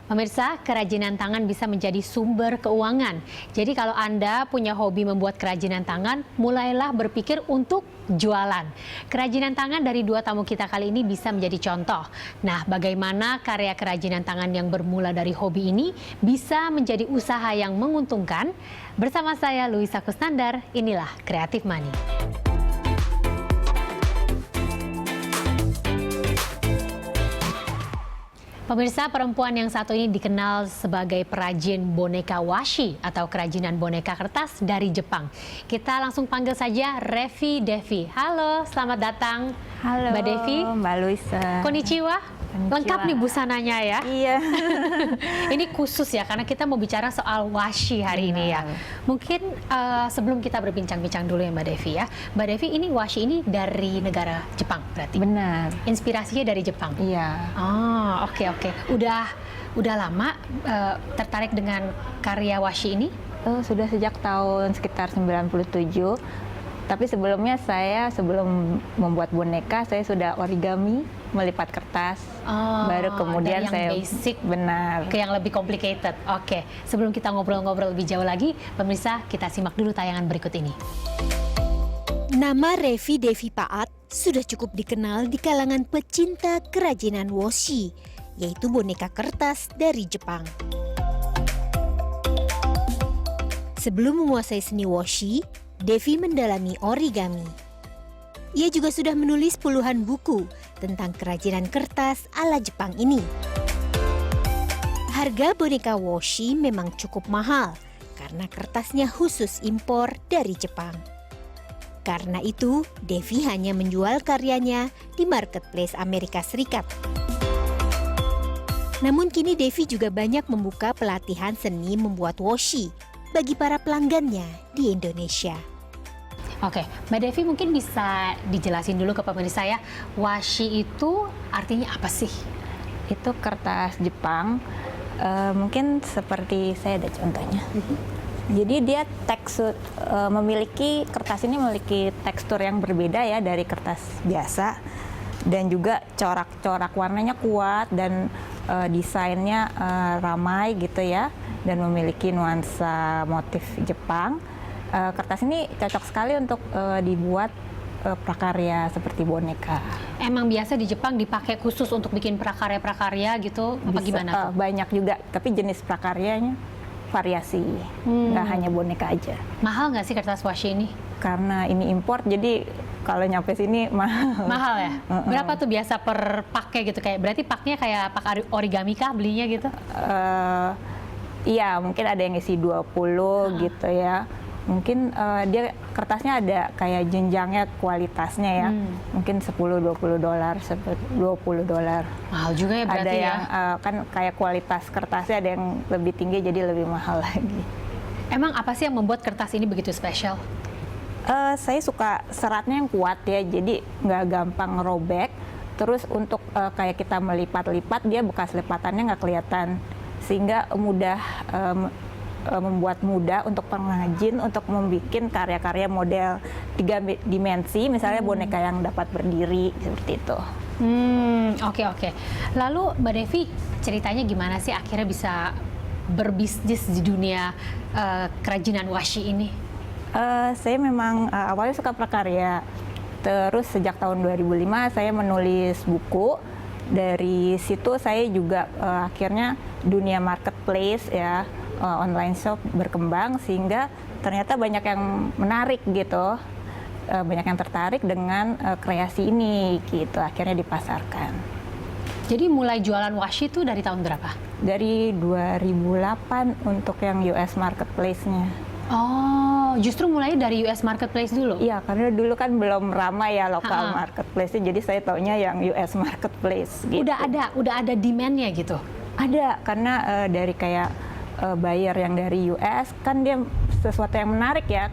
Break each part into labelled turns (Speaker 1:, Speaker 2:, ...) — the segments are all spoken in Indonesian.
Speaker 1: Pemirsa, kerajinan tangan bisa menjadi sumber keuangan. Jadi kalau Anda punya hobi membuat kerajinan tangan, mulailah berpikir untuk jualan. Kerajinan tangan dari dua tamu kita kali ini bisa menjadi contoh. Nah, bagaimana karya kerajinan tangan yang bermula dari hobi ini bisa menjadi usaha yang menguntungkan? Bersama saya Luisa Kusnandar, inilah Creative Money. Pemirsa, perempuan yang satu ini dikenal sebagai perajin boneka washi atau kerajinan boneka kertas dari Jepang. Kita langsung panggil saja Revi Devi. Halo, selamat datang.
Speaker 2: Halo,
Speaker 1: Mbak Devi.
Speaker 2: Mbak Luisa.
Speaker 1: Konnichiwa.
Speaker 2: Konnichiwa.
Speaker 1: Lengkap nih busananya ya.
Speaker 2: Iya.
Speaker 1: Ini khusus ya, karena kita mau bicara soal washi hari ini ya. Mungkin sebelum kita berbincang-bincang dulu ya Mbak Devi ya. Mbak Devi, ini washi ini dari negara Jepang berarti?
Speaker 2: Benar.
Speaker 1: Inspirasinya dari Jepang?
Speaker 2: Iya.
Speaker 1: Oh, oke. Udah lama tertarik dengan karya washi ini?
Speaker 2: Sudah sejak tahun sekitar 97. Tapi sebelumnya sebelum membuat boneka, saya sudah origami, melipat kertas. Baru kemudian
Speaker 1: dari yang
Speaker 2: saya
Speaker 1: basic
Speaker 2: benar
Speaker 1: ke yang lebih complicated. Oke, sebelum kita ngobrol-ngobrol lebih jauh lagi, pemirsa, kita simak dulu tayangan berikut ini.
Speaker 3: Nama Revi Devi Paat sudah cukup dikenal di kalangan pecinta kerajinan washi, yaitu boneka kertas dari Jepang. Sebelum menguasai seni washi, Devi mendalami origami. Ia juga sudah menulis puluhan buku tentang kerajinan kertas ala Jepang ini. Harga boneka washi memang cukup mahal karena kertasnya khusus impor dari Jepang. Karena itu, Devi hanya menjual karyanya di marketplace Amerika Serikat. Namun kini Devi juga banyak membuka pelatihan seni membuat washi bagi para pelanggannya di Indonesia.
Speaker 1: Oke, Mbak Devi mungkin bisa dijelasin dulu ke pemirsa ya, washi itu artinya apa sih?
Speaker 2: itu kertas Jepang. Mungkin seperti saya ada contohnya. Jadi dia kertas ini memiliki tekstur yang berbeda ya dari kertas biasa, dan juga corak-corak warnanya kuat dan desainnya ramai gitu ya, dan memiliki nuansa motif Jepang. Kertas ini cocok sekali untuk dibuat prakarya seperti boneka.
Speaker 1: Emang biasa di Jepang dipakai khusus untuk bikin prakarya-prakarya gitu, apa gimana tuh?
Speaker 2: Banyak juga, tapi jenis prakaryanya variasi, nggak hanya boneka aja.
Speaker 1: Mahal nggak sih kertas washi ini?
Speaker 2: Karena ini import, jadi kalau nyampe sini mahal.
Speaker 1: Mahal ya? Berapa tuh biasa per pakai gitu? Berarti paknya kayak pak origami kah belinya gitu?
Speaker 2: Iya, mungkin ada yang isi 20 gitu ya. Mungkin dia kertasnya ada kayak jenjangnya kualitasnya ya. Mungkin $10-20, $20.
Speaker 1: Mahal juga ya berarti
Speaker 2: ada
Speaker 1: ya?
Speaker 2: yang kan kayak kualitas kertasnya ada yang lebih tinggi, jadi lebih mahal lagi.
Speaker 1: Emang apa sih yang membuat kertas ini begitu spesial?
Speaker 2: Saya suka seratnya yang kuat ya, jadi nggak gampang robek. Terus untuk kayak kita melipat-lipat, dia bekas lipatannya nggak kelihatan, sehingga membuat mudah untuk pengrajin untuk membuat karya-karya model 3 dimensi, misalnya boneka yang dapat berdiri seperti itu.
Speaker 1: Oke. Lalu Mbak Devi, ceritanya gimana sih akhirnya bisa berbisnis di dunia kerajinan washi ini?
Speaker 2: Saya memang awalnya suka prakarya. Terus sejak tahun 2005 saya menulis buku. Dari situ saya juga akhirnya dunia marketplace ya, online shop berkembang, sehingga ternyata banyak yang menarik gitu. Banyak yang tertarik dengan kreasi ini gitu, akhirnya dipasarkan.
Speaker 1: Jadi mulai jualan washi itu dari tahun berapa?
Speaker 2: Dari 2008 untuk yang US marketplace-nya.
Speaker 1: Oh, justru mulai dari US marketplace dulu?
Speaker 2: Iya, karena dulu kan belum ramai ya lokal marketplace-nya, jadi saya taunya yang US marketplace gitu.
Speaker 1: Udah ada demand-nya gitu?
Speaker 2: Ada, karena dari kayak buyer yang dari US, kan dia sesuatu yang menarik ya,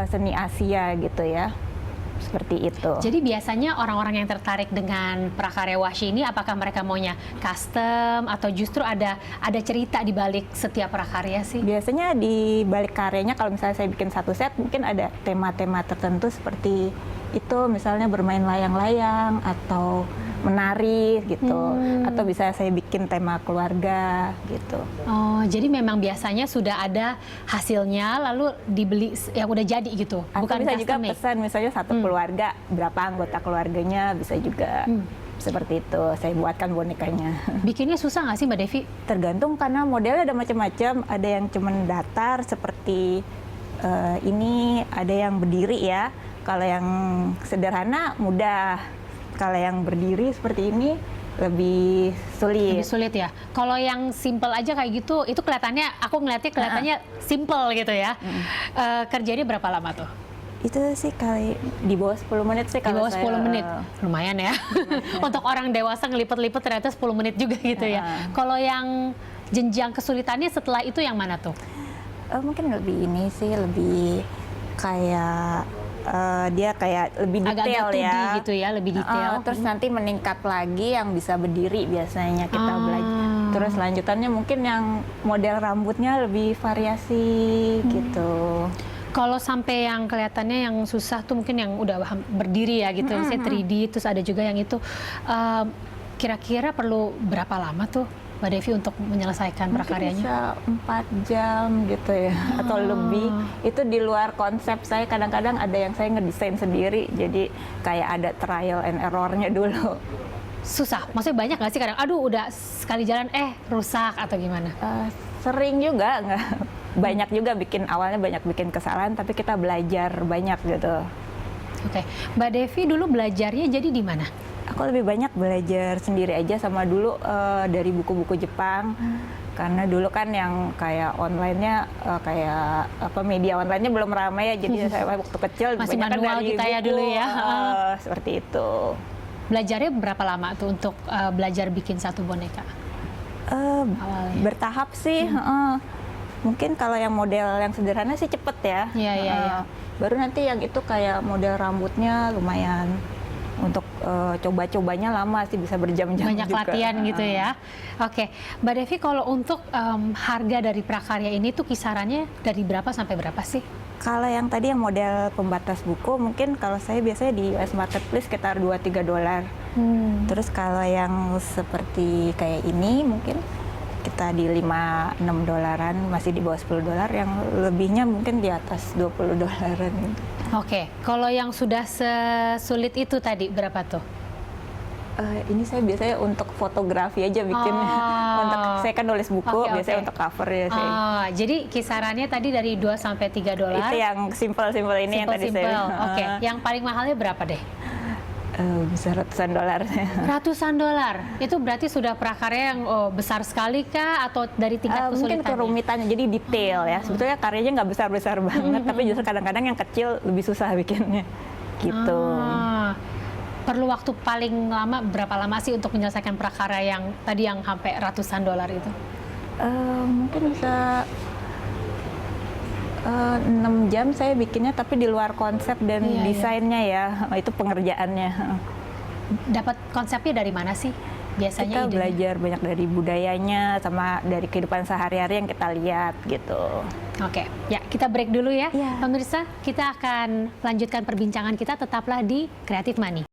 Speaker 2: seni Asia gitu ya. Seperti itu.
Speaker 1: Jadi biasanya orang-orang yang tertarik dengan prakarya washi ini, apakah mereka maunya custom atau justru ada cerita di balik setiap prakarya sih?
Speaker 2: Biasanya di balik karyanya, kalau misalnya saya bikin satu set, mungkin ada tema-tema tertentu seperti itu, misalnya bermain layang-layang atau menari gitu, atau bisa saya bikin tema keluarga gitu.
Speaker 1: Oh, jadi memang biasanya sudah ada hasilnya lalu dibeli yang udah jadi gitu,
Speaker 2: Atau
Speaker 1: bukan
Speaker 2: bisa juga
Speaker 1: custom made.
Speaker 2: pesan misalnya satu keluarga, berapa anggota keluarganya, bisa juga seperti itu. Saya buatkan bonekanya.
Speaker 1: Bikinnya susah nggak sih Mbak Devi?
Speaker 2: Tergantung karena modelnya ada macam-macam. Ada yang cuman datar seperti ini, ada yang berdiri ya. Kalau yang sederhana mudah. Kalau yang berdiri seperti ini lebih sulit.
Speaker 1: Lebih sulit ya. Kalau yang simple aja kayak gitu, itu kelihatannya, aku ngeliatnya kelihatannya simple gitu ya. Kerjanya berapa lama tuh?
Speaker 2: Itu sih kali di bawah 10 menit sih
Speaker 1: Di
Speaker 2: kalau
Speaker 1: bawah 10
Speaker 2: saya,
Speaker 1: menit, lumayan ya. Untuk orang dewasa ngelipet-lipet ternyata 10 menit juga gitu ya. Kalau yang jenjang kesulitannya setelah itu yang mana tuh?
Speaker 2: mungkin lebih ini sih, lebih kayak dia kayak lebih detail
Speaker 1: Agak-agak 2D
Speaker 2: ya.
Speaker 1: gitu ya, lebih detail.
Speaker 2: Terus nanti meningkat lagi yang bisa berdiri biasanya kita belajar. Terus lanjutannya mungkin yang model rambutnya lebih variasi gitu.
Speaker 1: Kalau sampai yang kelihatannya yang susah tuh mungkin yang udah berdiri ya gitu, misalnya 3D, terus ada juga yang itu. Kira-kira perlu berapa lama tuh Mbak Devi untuk menyelesaikan
Speaker 2: Mungkin
Speaker 1: prakaryanya?
Speaker 2: bisa 4 jam gitu ya, atau lebih. Itu di luar konsep saya. Kadang-kadang ada yang saya ngedesain sendiri, jadi kayak ada trial and errornya dulu.
Speaker 1: Susah, maksudnya banyak nggak sih kadang, aduh udah sekali jalan rusak atau gimana?
Speaker 2: Sering juga, nggak banyak juga awalnya banyak bikin kesalahan, tapi kita belajar banyak gitu.
Speaker 1: Oke, Mbak Devi dulu belajarnya jadi di mana?
Speaker 2: Aku lebih banyak belajar sendiri aja, sama dulu dari buku-buku Jepang. Karena dulu kan yang kayak online-nya, kayak media online-nya belum ramai ya, jadi saya waktu kecil
Speaker 1: Masih
Speaker 2: kebanyakan
Speaker 1: manual
Speaker 2: dari
Speaker 1: kita ya
Speaker 2: buku,
Speaker 1: dulu ya.
Speaker 2: Seperti itu.
Speaker 1: Belajarnya berapa lama tuh untuk belajar bikin satu boneka? Awalnya.
Speaker 2: Bertahap sih. Mungkin kalau yang model yang sederhana sih cepet ya.
Speaker 1: Iya.
Speaker 2: Baru nanti yang itu kayak model rambutnya lumayan. Untuk coba-cobanya lama sih, bisa berjam-jam
Speaker 1: Banyak
Speaker 2: juga.
Speaker 1: latihan gitu ya. Oke, Mbak Devi, kalau untuk harga dari prakarya ini tuh kisarannya dari berapa sampai berapa sih?
Speaker 2: Kalau yang tadi yang model pembatas buku, mungkin kalau saya biasanya di US Marketplace sekitar $2-3. Terus kalau yang seperti kayak ini mungkin kita di $5-6, masih di bawah $10. Yang lebihnya mungkin di atas $20 gitu.
Speaker 1: Oke, kalau yang sudah sesulit itu tadi berapa tuh?
Speaker 2: Ini saya biasanya untuk fotografi aja bikinnya. Untuk saya kan nulis buku, biasanya untuk cover ya saya.
Speaker 1: Jadi kisarannya tadi dari $2-3.
Speaker 2: Itu yang simple-simple ini yang tadi saya.
Speaker 1: Oke, yang paling mahalnya berapa deh?
Speaker 2: Bisa ratusan dolar.
Speaker 1: Ratusan dolar. Itu berarti sudah prakarya yang besar sekali kah, atau dari tingkat
Speaker 2: Mungkin
Speaker 1: kesulitannya?
Speaker 2: kerumitannya, jadi detail ya. Sebetulnya karyanya nggak besar-besar banget, tapi justru kadang-kadang yang kecil lebih susah bikinnya. Gitu.
Speaker 1: Perlu waktu paling lama berapa lama sih untuk menyelesaikan prakarya yang tadi yang sampai ratusan dolar itu?
Speaker 2: Mungkin bisa 6 jam saya bikinnya, tapi di luar konsep dan desainnya ya. Itu pengerjaannya.
Speaker 1: Dapat konsepnya dari mana sih biasanya?
Speaker 2: Kita belajar banyak dari budayanya sama dari kehidupan sehari-hari yang kita lihat gitu.
Speaker 1: Oke, ya kita break dulu ya.
Speaker 2: Iya.
Speaker 1: Pemirsa, kita akan lanjutkan perbincangan kita, tetaplah di Creative Money.